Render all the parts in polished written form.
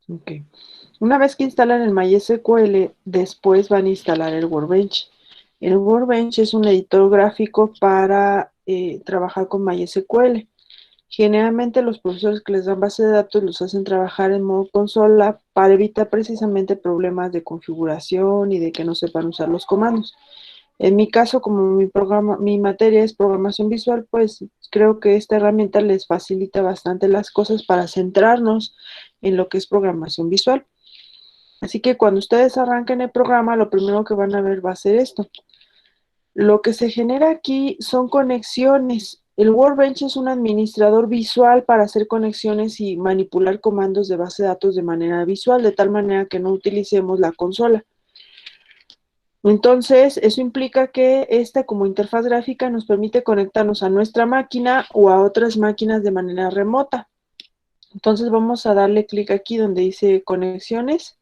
Ok. Una vez que instalan el MySQL, después van a instalar el Workbench. El Workbench es un editor gráfico para trabajar con MySQL. Generalmente los profesores que les dan base de datos los hacen trabajar en modo consola para evitar precisamente problemas de configuración y de que no sepan usar los comandos. En mi caso, como mi materia es programación visual, pues creo que esta herramienta les facilita bastante las cosas para centrarnos en lo que es programación visual. Así que cuando ustedes arranquen el programa, lo primero que van a ver va a ser esto. Lo que se genera aquí son conexiones. El Workbench es un administrador visual para hacer conexiones y manipular comandos de base de datos de manera visual, de tal manera que no utilicemos la consola. Entonces, eso implica que esta como interfaz gráfica nos permite conectarnos a nuestra máquina o a otras máquinas de manera remota. Entonces vamos a darle clic aquí donde dice conexiones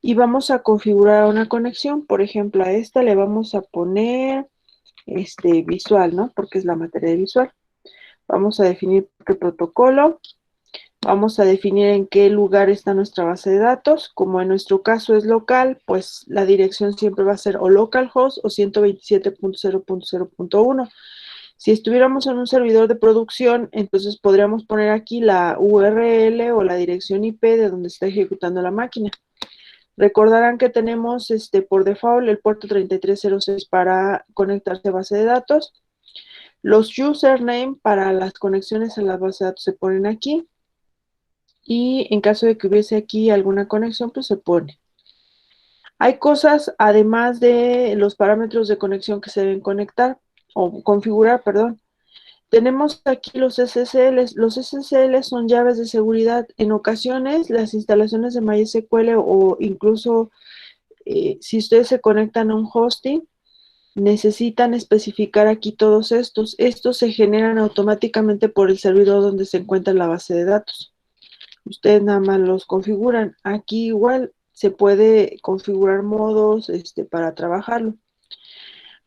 y vamos a configurar una conexión. Por ejemplo, a esta le vamos a poner visual, ¿no? Porque es la materia de visual. Vamos a definir qué protocolo. Vamos a definir en qué lugar está nuestra base de datos. Como en nuestro caso es local, pues la dirección siempre va a ser o localhost o 127.0.0.1. Si estuviéramos en un servidor de producción, entonces podríamos poner aquí la URL o la dirección IP de donde está ejecutando la máquina. Recordarán que tenemos por default el puerto 3306 para conectarse a base de datos. Los username para las conexiones a la base de datos se ponen aquí. Y en caso de que hubiese aquí alguna conexión, pues se pone. Hay cosas, además de los parámetros de conexión que se deben conectar o configurar, perdón. Tenemos aquí los SSLs. Los SSLs son llaves de seguridad. En ocasiones, las instalaciones de MySQL o incluso si ustedes se conectan a un hosting, necesitan especificar aquí todos estos. Estos se generan automáticamente por el servidor donde se encuentra la base de datos. Ustedes nada más los configuran. Aquí igual se puede configurar modos para trabajarlo.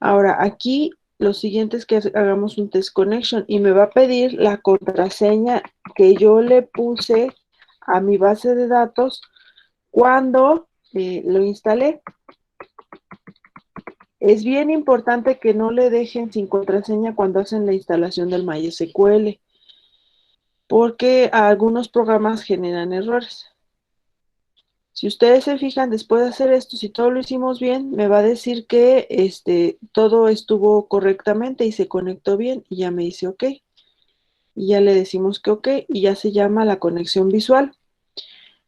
Ahora, aquí lo siguiente es que hagamos un test connection y me va a pedir la contraseña que yo le puse a mi base de datos cuando lo instalé. Es bien importante que no le dejen sin contraseña cuando hacen la instalación del MySQL, porque algunos programas generan errores. Si ustedes se fijan, después de hacer esto, si todo lo hicimos bien, me va a decir que todo estuvo correctamente y se conectó bien y ya me dice OK. Y ya le decimos que OK y ya se llama la conexión visual.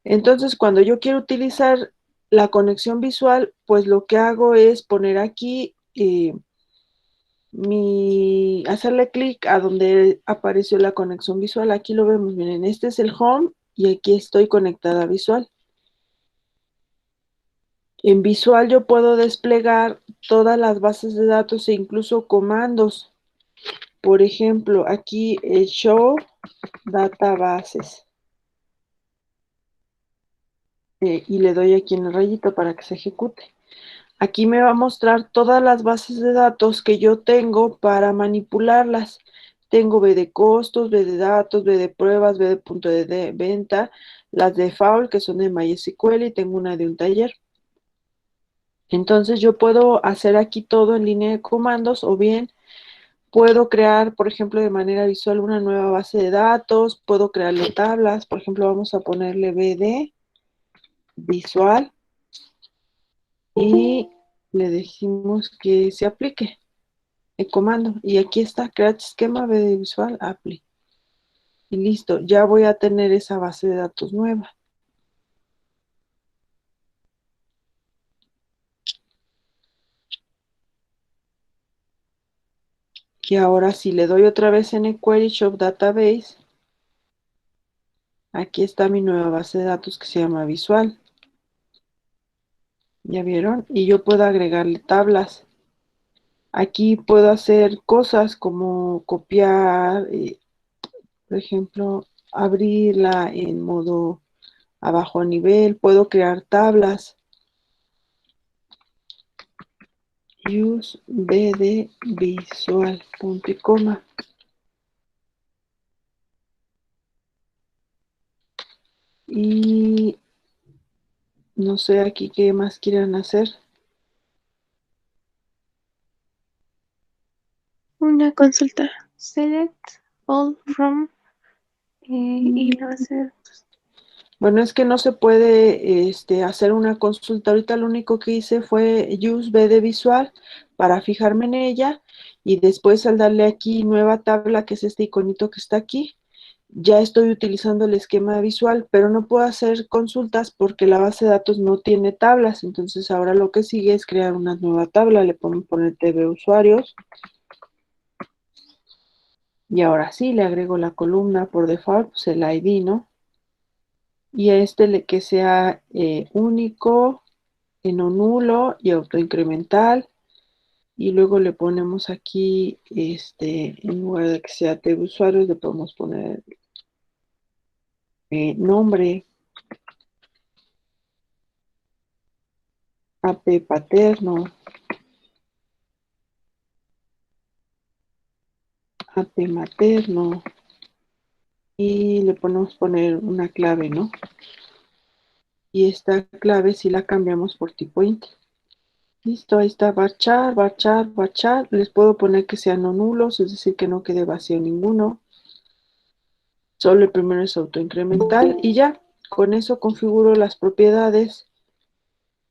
Entonces, cuando yo quiero utilizar la conexión visual, pues lo que hago es poner aquí hacerle clic a donde apareció la conexión visual. Aquí lo vemos, miren, este es el home y aquí estoy conectada a visual. En Visual yo puedo desplegar todas las bases de datos e incluso comandos. Por ejemplo, aquí el show databases. Y le doy aquí en el rayito para que se ejecute. Aquí me va a mostrar todas las bases de datos que yo tengo para manipularlas. Tengo B de costos, B de datos, B de pruebas, B de punto de venta, las de default que son de MySQL y tengo una de un taller. Entonces yo puedo hacer aquí todo en línea de comandos o bien puedo crear, por ejemplo, de manera visual una nueva base de datos, puedo crearle tablas, por ejemplo, vamos a ponerle BD visual y le decimos que se aplique el comando. Y aquí está, create esquema BD visual, apply. Y listo, ya voy a tener esa base de datos nueva. Y ahora si le doy otra vez en el Query Shop Database, aquí está mi nueva base de datos que se llama visual. ¿Ya vieron? Y yo puedo agregarle tablas. Aquí puedo hacer cosas como copiar, por ejemplo, abrirla en modo a bajo nivel. Puedo crear tablas. Use bd visual punto y coma. Y No sé aquí qué más quieran hacer. Una consulta. Select all from y la base de datos. Bueno, es que no se puede hacer una consulta. Ahorita lo único que hice fue use BD visual para fijarme en ella y después al darle aquí nueva tabla, que es este iconito que está aquí, ya estoy utilizando el esquema visual, pero no puedo hacer consultas porque la base de datos no tiene tablas. Entonces ahora lo que sigue es crear una nueva tabla. Le podemos poner TV usuarios y ahora sí le agrego la columna por default, pues el ID, ¿no? Y a que sea único, no nulo y autoincremental. Y luego le ponemos aquí, en lugar de que sea TV usuarios, le podemos poner nombre, AP paterno, AP materno. Y le ponemos poner una clave, ¿no? Y esta clave si la cambiamos por tipo int. Listo, ahí está varchar, varchar, varchar. Les puedo poner que sean no nulos, es decir, que no quede vacío ninguno. Solo el primero es autoincremental y ya, con eso configuro las propiedades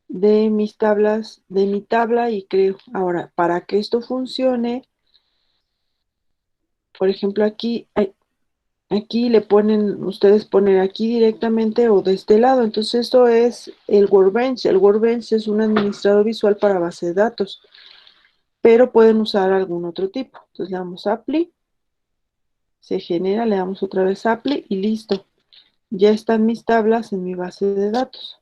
de mis tablas, de mi tabla y creo. Ahora, para que esto funcione, por ejemplo, aquí le ponen, ustedes ponen aquí directamente o de este lado. Entonces esto es el Workbench. El Workbench es un administrador visual para base de datos, pero pueden usar algún otro tipo. Entonces le damos Apply, se genera, le damos otra vez Apply y listo. Ya están mis tablas en mi base de datos.